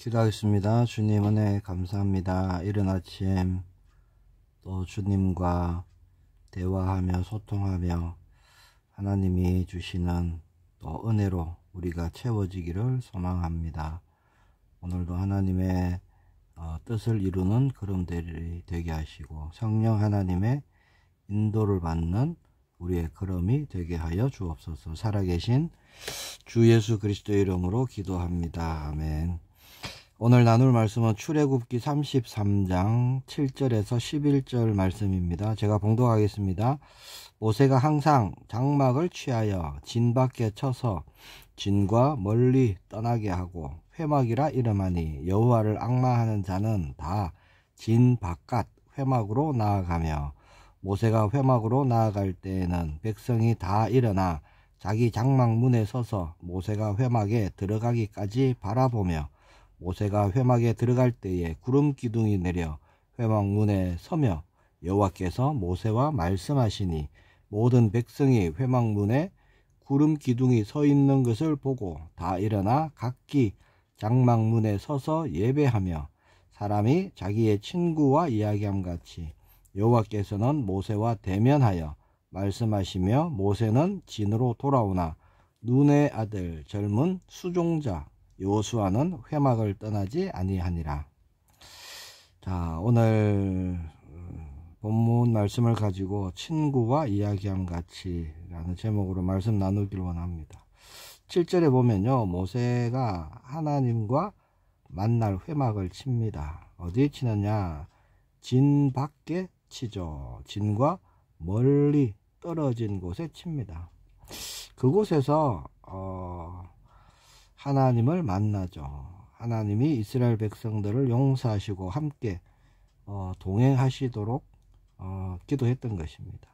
기도하겠습니다. 주님 은혜 감사합니다. 이른 아침 또 주님과 대화하며 소통하며 하나님이 주시는 또 은혜로 우리가 채워지기를 소망합니다. 오늘도 하나님의 뜻을 이루는 걸음들이 되게 하시고 성령 하나님의 인도를 받는 우리의 걸음이 되게 하여 주옵소서. 살아계신 주 예수 그리스도의 이름으로 기도합니다. 아멘. 오늘 나눌 말씀은 출애굽기 33장 7절에서 11절 말씀입니다. 제가 봉독하겠습니다. 모세가 항상 장막을 취하여 진 밖에 쳐서 진과 멀리 떠나게 하고 회막이라 이름하니 여호와를 앙망하는 자는 다 진 바깥 회막으로 나아가며 모세가 회막으로 나아갈 때에는 백성이 다 일어나 자기 장막 문에 서서 모세가 회막에 들어가기까지 바라보며 모세가 회막에 들어갈 때에 구름 기둥이 내려 회막 문에 서며 여호와께서 모세와 말씀하시니 모든 백성이 회막 문에 구름 기둥이 서 있는 것을 보고 다 일어나 각기 장막 문에 서서 예배하며 사람이 자기의 친구와 이야기함 같이 여호와께서는 모세와 대면하여 말씀하시며 모세는 진으로 돌아오나 눈의 아들 젊은 수종자 여호수아는 회막을 떠나지 아니하니라. 자, 오늘 본문 말씀을 가지고 친구와 이야기함 같이 라는 제목으로 말씀 나누기를 원합니다. 7절에 보면요, 모세가 하나님과 만날 회막을 칩니다. 어디에 치느냐? 진 밖에 치죠. 진과 멀리 떨어진 곳에 칩니다. 그곳에서 하나님을 만나죠. 하나님이 이스라엘 백성들을 용서하시고 함께 동행하시도록 기도했던 것입니다.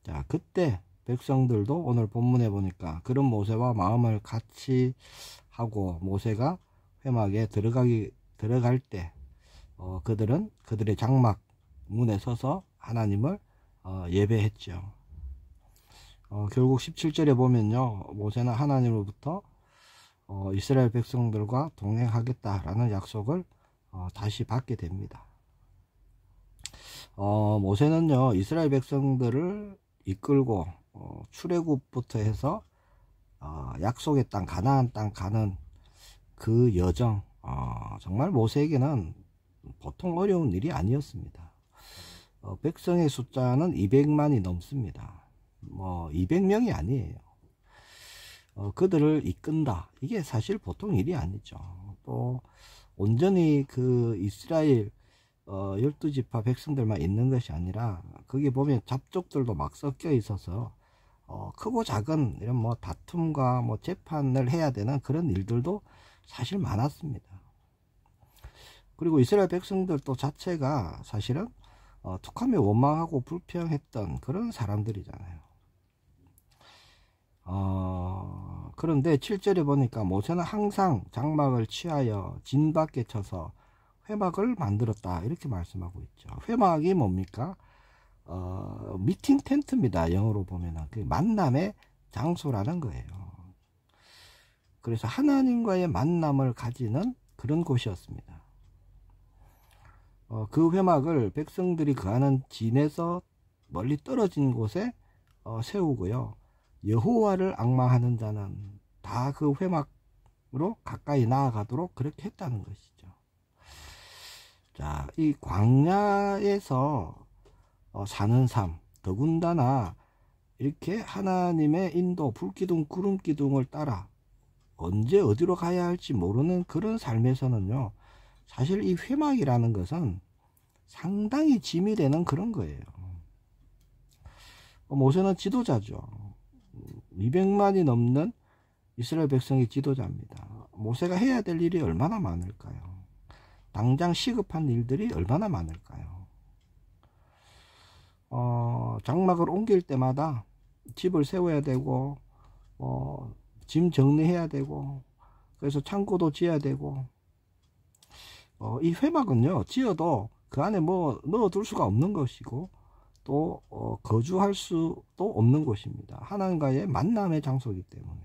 자, 그때 백성들도 오늘 본문에 보니까 그런 모세와 마음을 같이 하고 모세가 회막에 들어갈 때 그들은 그들의 장막 문에 서서 하나님을 예배했죠. 결국 17절에 보면요, 모세는 하나님으로부터 이스라엘 백성들과 동행하겠다라는 약속을 다시 받게 됩니다. 모세는요, 이스라엘 백성들을 이끌고 출애굽부터 해서 약속의 땅 가나안 땅 가는 그 여정, 정말 모세에게는 보통 어려운 일이 아니었습니다. 백성의 숫자는 200만이 넘습니다. 200명이 아니에요. 그들을 이끈다, 이게 사실 보통 일이 아니죠. 또 온전히 그 이스라엘 12지파 백성들만 있는 것이 아니라 거기 보면 잡족들도 막 섞여 있어서 크고 작은 이런 다툼과 재판을 해야 되는 그런 일들도 사실 많았습니다. 그리고 이스라엘 백성들 또 자체가 사실은 툭하면 원망하고 불평했던 그런 사람들이잖아요. 그런데 7절에 보니까 모세는 항상 장막을 취하여 진 밖에 쳐서 회막을 만들었다, 이렇게 말씀하고 있죠. 회막이 뭡니까? 미팅 텐트입니다. 영어로 보면은 그 만남의 장소라는 거예요. 그래서 하나님과의 만남을 가지는 그런 곳이었습니다. 그 회막을 백성들이 거하는 진에서 멀리 떨어진 곳에 세우고요, 여호와를 앙망하는 자는 다 그 회막으로 가까이 나아가도록 그렇게 했다는 것이죠. 자, 이 광야에서 사는 삶, 더군다나 이렇게 하나님의 인도, 불기둥, 구름기둥을 따라 언제 어디로 가야 할지 모르는 그런 삶에서는요, 사실 이 회막이라는 것은 상당히 짐이 되는 그런 거예요. 모세는 지도자죠. 200만이 넘는 이스라엘 백성이 지도자입니다. 모세가 해야 될 일이 얼마나 많을까요? 당장 시급한 일들이 얼마나 많을까요? 장막을 옮길 때마다 집을 세워야 되고 짐 정리해야 되고, 그래서 창고도 지어야 되고, 이 회막은요, 지어도 그 안에 넣어둘 수가 없는 것이고 또 거주할 수도 없는 곳입니다. 하나님과의 만남의 장소이기 때문에.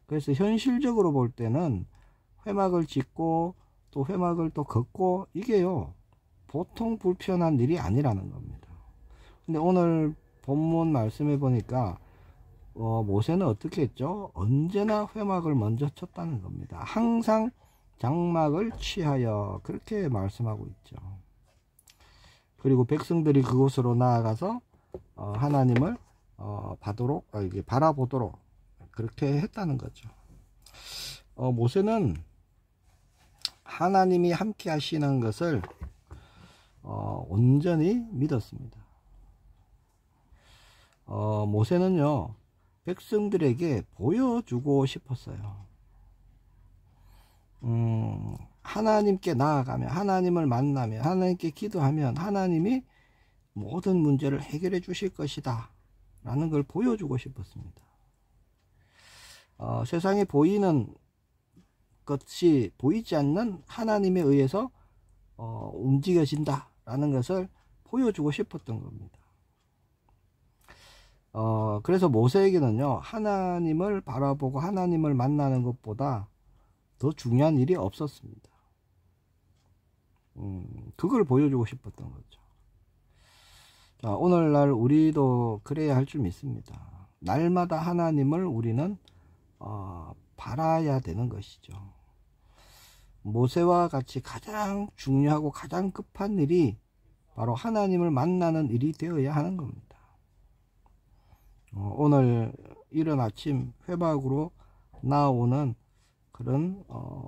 그래서 현실적으로 볼 때는 회막을 짓고 또 회막을 또 걷고, 이게요 보통 불편한 일이 아니라는 겁니다. 근데 오늘 본문 말씀해 보니까 모세는 어떻게 했죠? 언제나 회막을 먼저 쳤다는 겁니다. 항상 장막을 취하여, 그렇게 말씀하고 있죠. 그리고 백성들이 그곳으로 나아가서 하나님을 바라보도록 그렇게 했다는 거죠. 모세는 하나님이 함께 하시는 것을 온전히 믿었습니다. 모세는요 백성들에게 보여주고 싶었어요. 하나님께 나아가면, 하나님을 만나면, 하나님께 기도하면 하나님이 모든 문제를 해결해 주실 것이다 라는 걸 보여주고 싶었습니다. 세상에 보이는 것이 보이지 않는 하나님에 의해서 움직여진다 라는 것을 보여주고 싶었던 겁니다. 그래서 모세에게는요 하나님을 바라보고 하나님을 만나는 것보다 더 중요한 일이 없었습니다. 그걸 보여주고 싶었던 거죠. 자, 오늘날 우리도 그래야 할 줄 믿습니다. 날마다 하나님을 우리는 바라야 되는 것이죠. 모세와 같이 가장 중요하고 가장 급한 일이 바로 하나님을 만나는 일이 되어야 하는 겁니다. 오늘 이른 아침 회막으로 나오는 그런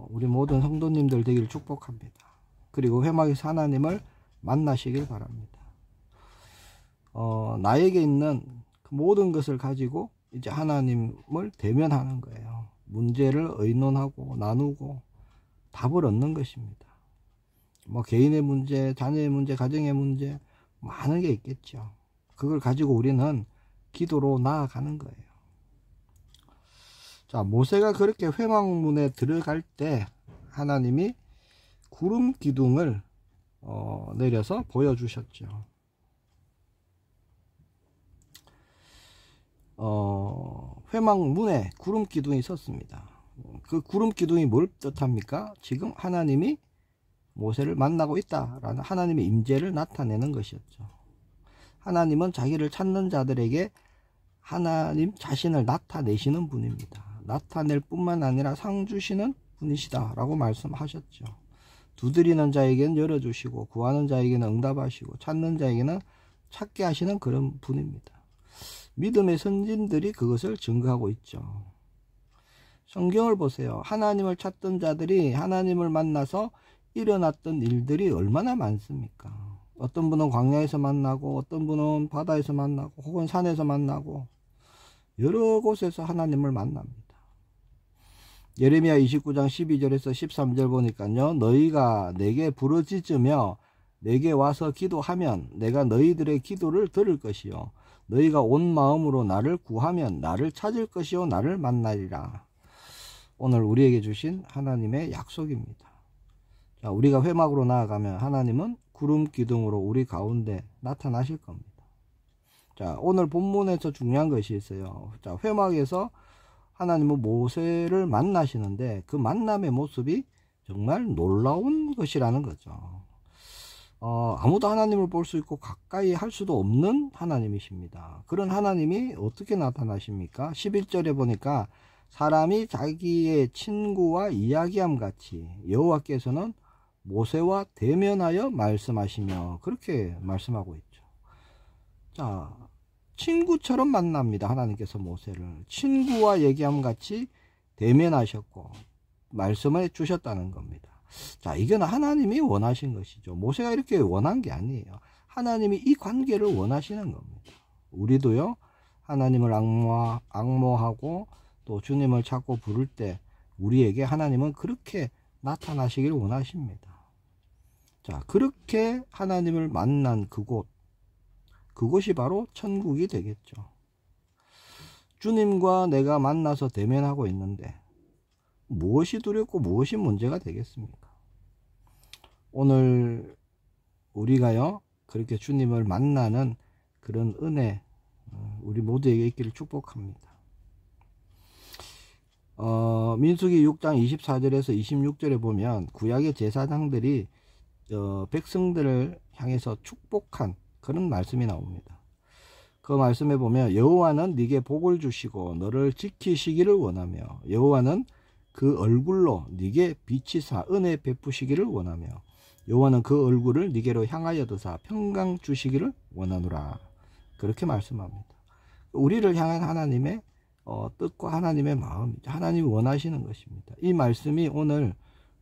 우리 모든 성도님들 되기를 축복합니다. 그리고 회막에서 하나님을 만나시길 바랍니다. 나에게 있는 그 모든 것을 가지고 이제 하나님을 대면하는 거예요. 문제를 의논하고 나누고 답을 얻는 것입니다. 뭐 개인의 문제, 자녀의 문제, 가정의 문제 많은 게 있겠죠. 그걸 가지고 우리는 기도로 나아가는 거예요. 자, 모세가 그렇게 회막문에 들어갈 때 하나님이 구름 기둥을 내려서 보여주셨죠. 회막문에 구름 기둥이 섰습니다. 그 구름 기둥이 뭘 뜻합니까? 지금 하나님이 모세를 만나고 있다라는 하나님의 임재를 나타내는 것이었죠. 하나님은 자기를 찾는 자들에게 하나님 자신을 나타내시는 분입니다. 나타낼 뿐만 아니라 상 주시는 분이시다 라고 말씀하셨죠. 두드리는 자에게는 열어주시고, 구하는 자에게는 응답하시고, 찾는 자에게는 찾게 하시는 그런 분입니다. 믿음의 선진들이 그것을 증거하고 있죠. 성경을 보세요. 하나님을 찾던 자들이 하나님을 만나서 일어났던 일들이 얼마나 많습니까? 어떤 분은 광야에서 만나고, 어떤 분은 바다에서 만나고, 혹은 산에서 만나고, 여러 곳에서 하나님을 만납니다. 예레미야 29장 12절에서 13절 보니까요, 너희가 내게 부르짖으며 내게 와서 기도하면 내가 너희들의 기도를 들을 것이요, 너희가 온 마음으로 나를 구하면 나를 찾을 것이요, 나를 만나리라. 오늘 우리에게 주신 하나님의 약속입니다. 자, 우리가 회막으로 나아가면 하나님은 구름 기둥으로 우리 가운데 나타나실 겁니다. 자, 오늘 본문에서 중요한 것이 있어요. 자, 회막에서 하나님은 모세를 만나시는데 그 만남의 모습이 정말 놀라운 것이라는 거죠. 아무도 하나님을 볼 수 있고 가까이 할 수도 없는 하나님이십니다. 그런 하나님이 어떻게 나타나십니까? 11절에 보니까 사람이 자기의 친구와 이야기함 같이 여호와께서는 모세와 대면하여 말씀하시며, 그렇게 말씀하고 있죠. 자, 친구처럼 만납니다. 하나님께서 모세를 친구와 얘기함 같이 대면하셨고 말씀을 주셨다는 겁니다. 자, 이건 하나님이 원하신 것이죠. 모세가 이렇게 원한 게 아니에요. 하나님이 이 관계를 원하시는 겁니다. 우리도요, 하나님을 앙모하고 또 주님을 찾고 부를 때 우리에게 하나님은 그렇게 나타나시길 원하십니다. 자, 그렇게 하나님을 만난 그곳이 바로 천국이 되겠죠. 주님과 내가 만나서 대면하고 있는데 무엇이 두렵고 무엇이 문제가 되겠습니까? 오늘 우리가요, 그렇게 주님을 만나는 그런 은혜, 우리 모두에게 있기를 축복합니다. 민수기 6장 24절에서 26절에 보면 구약의 제사장들이 백성들을 향해서 축복한 그런 말씀이 나옵니다. 그 말씀에 보면 여호와는 네게 복을 주시고 너를 지키시기를 원하며 여호와는 그 얼굴로 네게 비치사 은혜 베푸시기를 원하며 여호와는 그 얼굴을 네게로 향하여 드사 평강 주시기를 원하노라. 그렇게 말씀합니다. 우리를 향한 하나님의 뜻과 하나님의 마음, 하나님이 원하시는 것입니다. 이 말씀이 오늘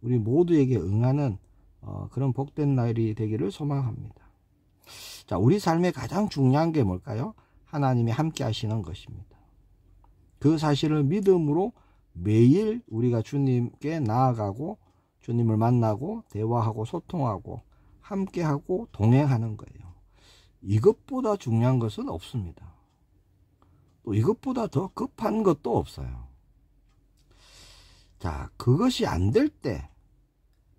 우리 모두에게 응하는 그런 복된 날이 되기를 소망합니다. 자, 우리 삶의 가장 중요한 게 뭘까요? 하나님이 함께 하시는 것입니다. 그 사실을 믿음으로 매일 우리가 주님께 나아가고 주님을 만나고 대화하고 소통하고 함께하고 동행하는 거예요. 이것보다 중요한 것은 없습니다. 또 이것보다 더 급한 것도 없어요. 자, 그것이 안 될 때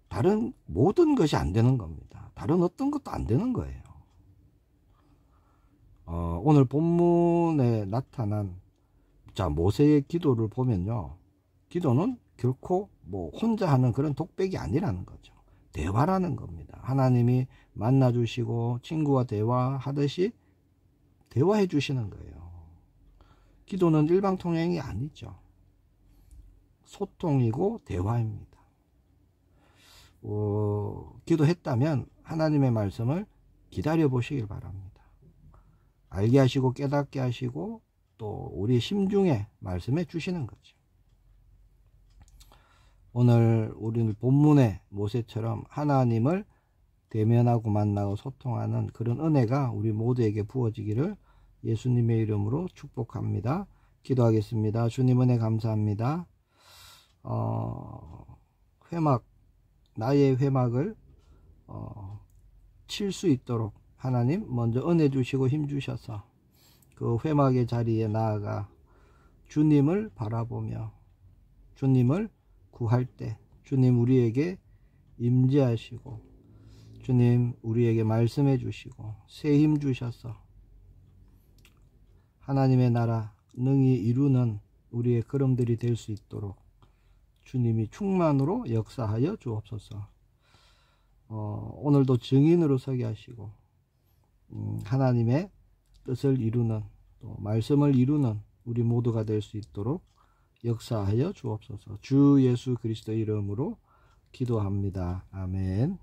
다른 모든 것이 안 되는 겁니다. 다른 어떤 것도 안 되는 거예요. 오늘 본문에 나타난 모세의 기도를 보면요, 기도는 결코 혼자 하는 그런 독백이 아니라는 거죠. 대화라는 겁니다. 하나님이 만나주시고 친구와 대화하듯이 대화해 주시는 거예요. 기도는 일방통행이 아니죠. 소통이고 대화입니다. 기도했다면 하나님의 말씀을 기다려 보시길 바랍니다. 알게 하시고 깨닫게 하시고 또 우리 심중에 말씀해 주시는 거죠. 오늘 우리 본문의 모세처럼 하나님을 대면하고 만나고 소통하는 그런 은혜가 우리 모두에게 부어지기를 예수님의 이름으로 축복합니다. 기도하겠습니다. 주님 은혜 감사합니다. 나의 회막을 칠 수 있도록 하나님 먼저 은혜 주시고 힘 주셔서 그 회막의 자리에 나아가 주님을 바라보며 주님을 구할 때 주님 우리에게 임재하시고 주님 우리에게 말씀해 주시고 새 힘 주셔서 하나님의 나라 능히 이루는 우리의 걸음들이 될 수 있도록 주님이 충만으로 역사하여 주옵소서. 오늘도 증인으로 서게 하시고 하나님의 뜻을 이루는 또 말씀을 이루는 우리 모두가 될 수 있도록 역사하여 주옵소서. 주 예수 그리스도 이름으로 기도합니다. 아멘.